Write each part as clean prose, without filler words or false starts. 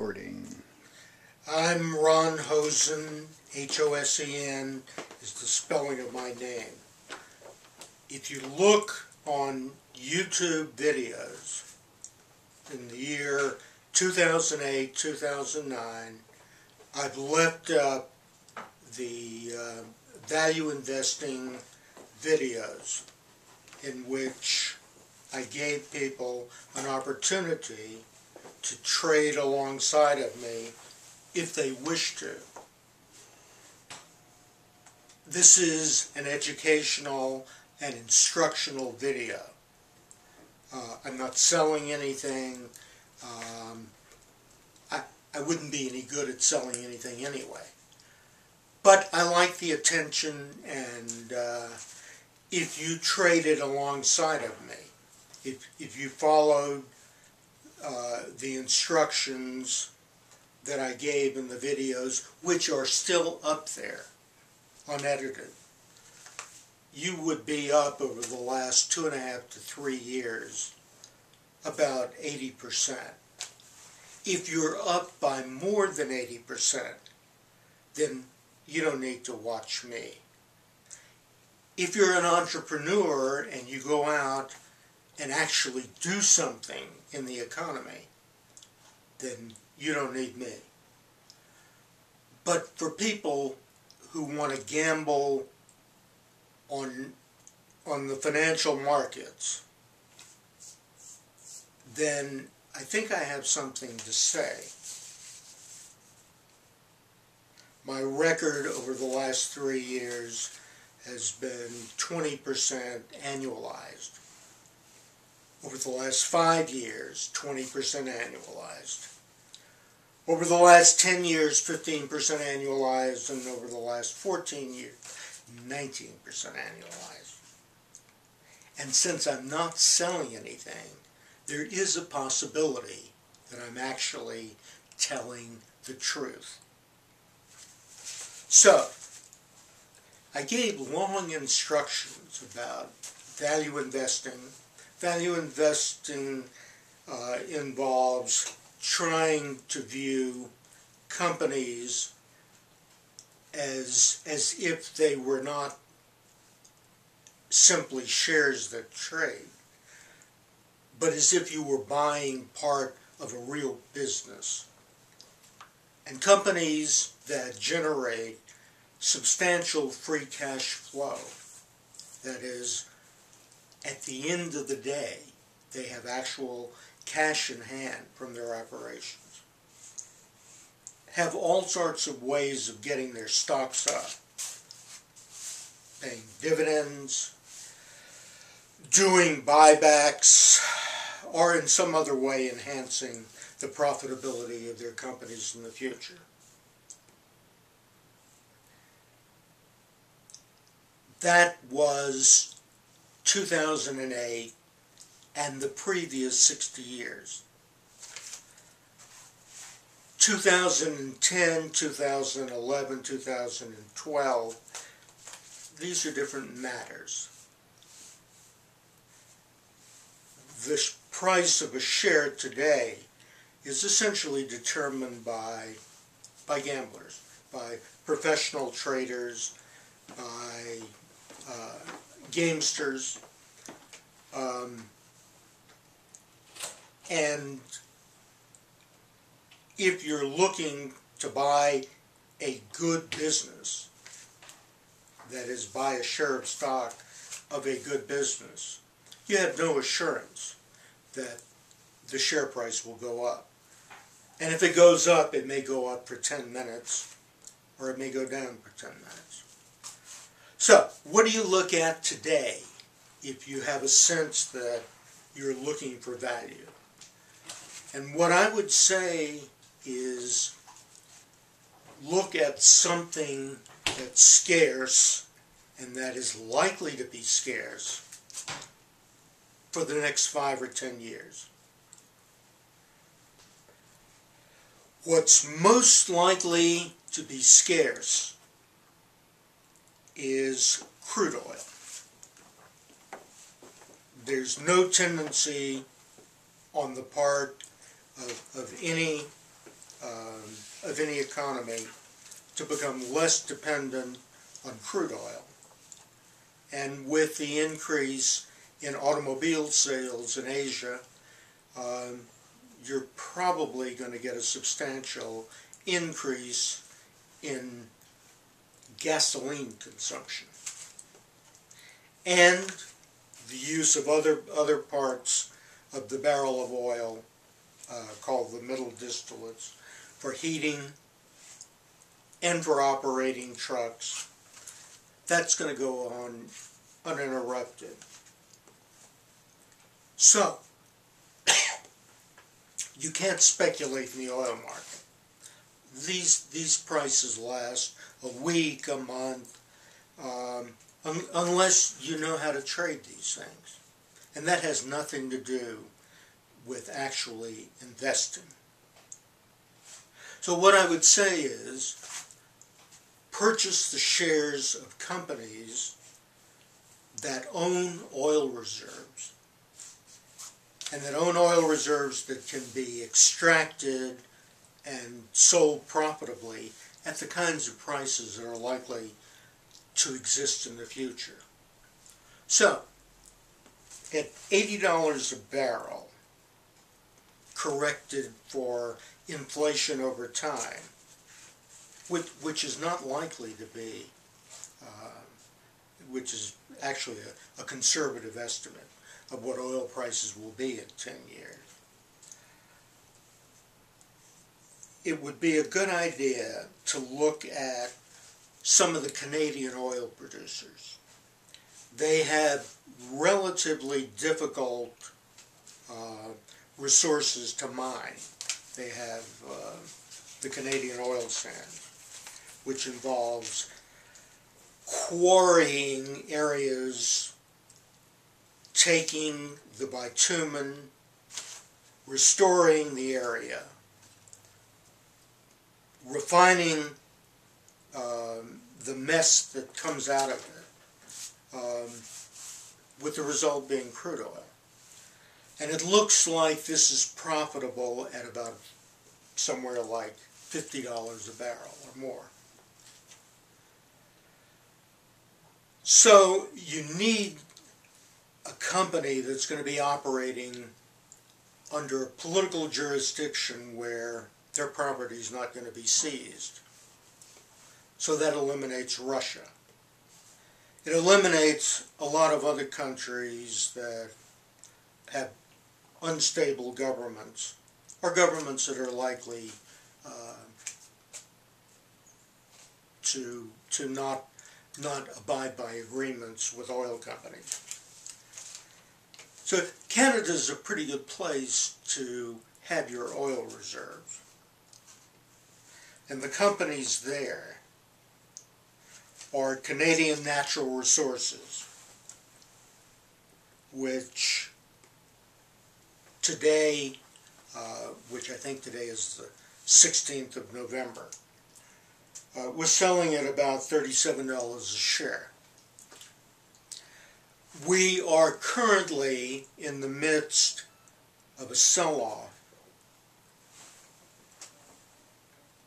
Recording. I'm Ron Hosen, Hosen is the spelling of my name. If you look on YouTube videos in the year 2008, 2009, I've left up the value investing videos in which I gave people an opportunity to trade alongside of me if they wish to. This is an educational and instructional video. I'm not selling anything. I wouldn't be any good at selling anything anyway. But I like the attention, and if you traded alongside of me, if you followed the instructions that I gave in the videos, which are still up there, unedited, you would be up over the last 2.5 to 3 years about 80%. If you're up by more than 80%, then you don't need to watch me. If you're an entrepreneur and you go out and actually do something in the economy, then you don't need me. But for people who want to gamble on the financial markets, then I think I have something to say. My record over the last 3 years has been 20% annualized. Over the last 5 years, 20% annualized. Over the last 10 years, 15% annualized, and over the last 14 years, 19% annualized. And since I'm not selling anything, there is a possibility that I'm actually telling the truth. So, I gave long instructions about value investing. Value investing involves trying to view companies as if they were not simply shares that trade, but as if you were buying part of a real business. And companies that generate substantial free cash flow, that is, at the end of the day, they have actual cash in hand from their operations, have all sorts of ways of getting their stocks up, paying dividends, doing buybacks, or in some other way enhancing the profitability of their companies in the future. That was 2008 and the previous 60 years. 2010, 2011, 2012, these are different matters. The price of a share today is essentially determined by gamblers, by professional traders, by gamesters, and if you're looking to buy a good business, that is, buy a share of stock of a good business, you have no assurance that the share price will go up. And if it goes up, it may go up for 10 minutes, or it may go down for 10 minutes. So, what do you look at today if you have a sense that you're looking for value? And what I would say is look at something that's scarce and that is likely to be scarce for the next 5 or 10 years. What's most likely to be scarce is crude oil. There's no tendency on the part of any of any economy to become less dependent on crude oil. And with the increase in automobile sales in Asia, you're probably going to get a substantial increase in gasoline consumption. And the use of other parts of the barrel of oil, called the middle distillates, for heating and for operating trucks. That's going to go on uninterrupted. So, you can't speculate in the oil market. These prices last a week, a month, unless you know how to trade these things. And that has nothing to do with actually investing. So what I would say is, purchase the shares of companies that own oil reserves, and that own oil reserves that can be extracted and sold profitably at the kinds of prices that are likely to exist in the future. So, at $80 a barrel, corrected for inflation over time, which is not likely to be, which is actually a conservative estimate of what oil prices will be in 10 years. It would be a good idea to look at some of the Canadian oil producers. They have relatively difficult resources to mine. They have the Canadian oil sand, which involves quarrying areas, taking the bitumen, restoring the area, refining the mess that comes out of it, with the result being crude oil. And it looks like this is profitable at about somewhere like $50 a barrel or more. So you need a company that's going to be operating under a political jurisdiction where their property is not going to be seized. So that eliminates Russia. It eliminates a lot of other countries that have unstable governments, or governments that are likely to not abide by agreements with oil companies. So Canada is a pretty good place to have your oil reserves. And the companies there are Canadian Natural Resources, which today, which I think today is the 16th of November, was selling at about $37 a share. We are currently in the midst of a sell-off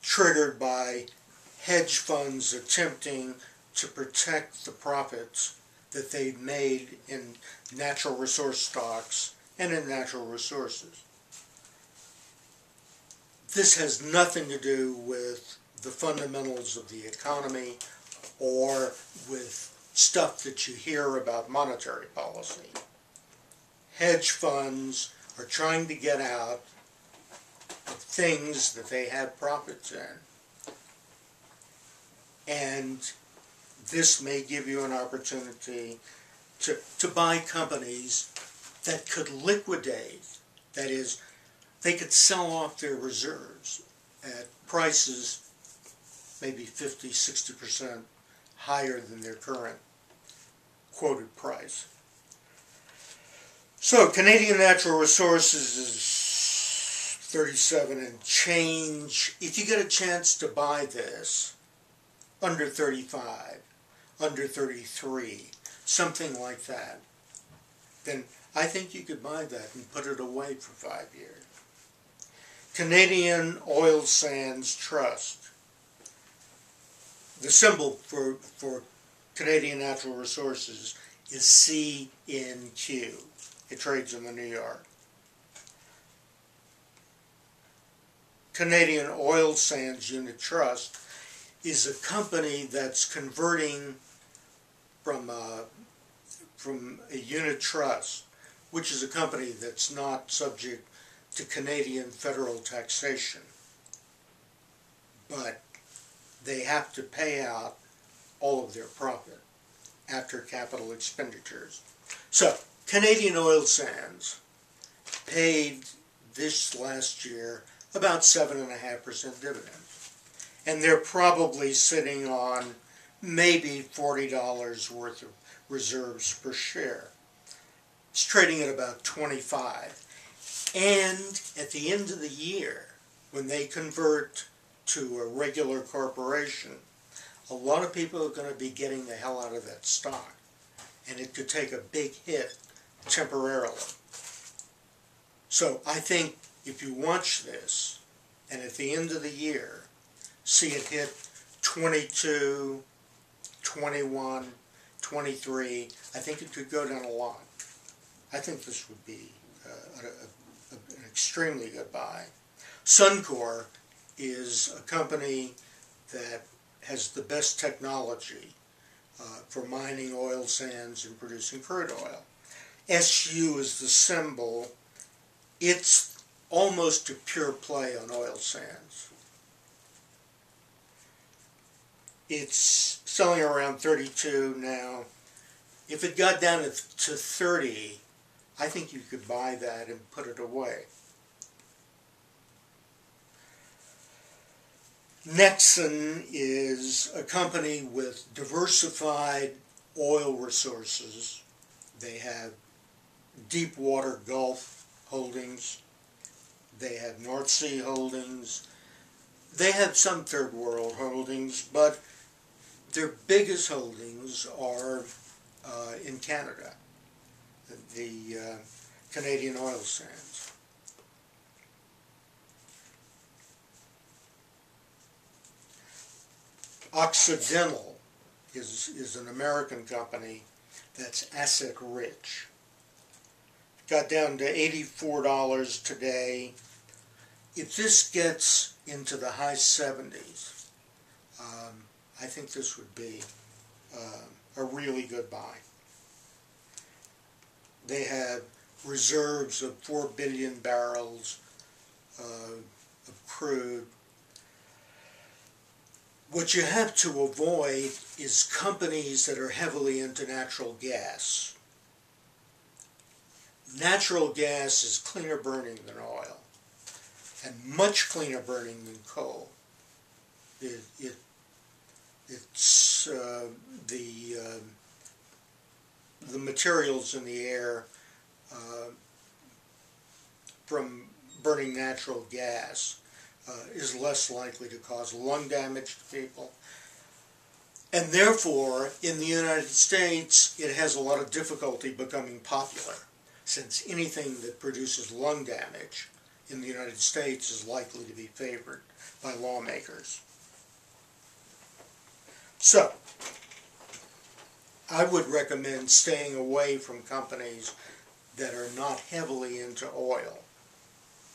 triggered by hedge funds attempting to protect the profits that they've made in natural resource stocks and in natural resources. This has nothing to do with the fundamentals of the economy or with stuff that you hear about monetary policy. Hedge funds are trying to get out of things that they have profits in. And this may give you an opportunity to buy companies that could liquidate, that is, they could sell off their reserves at prices maybe 50–60% higher than their current quoted price. So Canadian Natural Resources is 37 and change. If you get a chance to buy this under 35, under 33, something like that, then I think you could buy that and put it away for 5 years. Canadian Oil Sands Trust. The symbol for Canadian Natural Resources is CNQ. It trades in the New York. Canadian Oil Sands Unit Trust is a company that's converting from a unit trust, which is a company that's not subject to Canadian federal taxation, but they have to pay out all of their profit after capital expenditures. So, Canadian Oil Sands paid this last year about 7.5% dividends. And they're probably sitting on maybe $40 worth of reserves per share. It's trading at about 25. And at the end of the year, when they convert to a regular corporation, a lot of people are going to be getting the hell out of that stock. And it could take a big hit temporarily. So I think if you watch this, and at the end of the year, see it hit 22, 21, 23, I think it could go down a lot. I think this would be an extremely good buy. Suncor is a company that has the best technology for mining oil sands and producing crude oil. SU is the symbol. It's almost a pure play on oil sands. It's selling around 32 now. If it got down to 30, I think you could buy that and put it away. Nexen is a company with diversified oil resources. They have Deepwater Gulf holdings. They have North Sea holdings. They have some third world holdings, but their biggest holdings are in Canada, the Canadian oil sands. Occidental is an American company that's asset rich. Got down to $84 today. If this gets into the high 70s, I think this would be a really good buy. They have reserves of 4 billion barrels of crude. What you have to avoid is companies that are heavily into natural gas. Natural gas is cleaner burning than oil, and much cleaner burning than coal. It's the materials in the air from burning natural gas is less likely to cause lung damage to people. And therefore, in the United States, it has a lot of difficulty becoming popular, since anything that produces lung damage in the United States is likely to be favored by lawmakers. So, I would recommend staying away from companies that are not heavily into oil.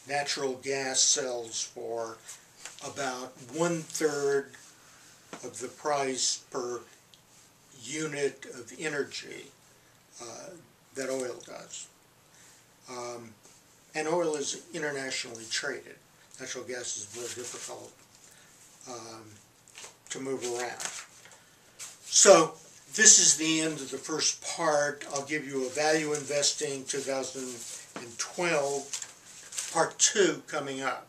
Natural gas sells for about 1/3 of the price per unit of energy that oil does. And oil is internationally traded. Natural gas is more difficult to move around. So this is the end of the first part. I'll give you a Value Investing 2012 Part 2 coming up.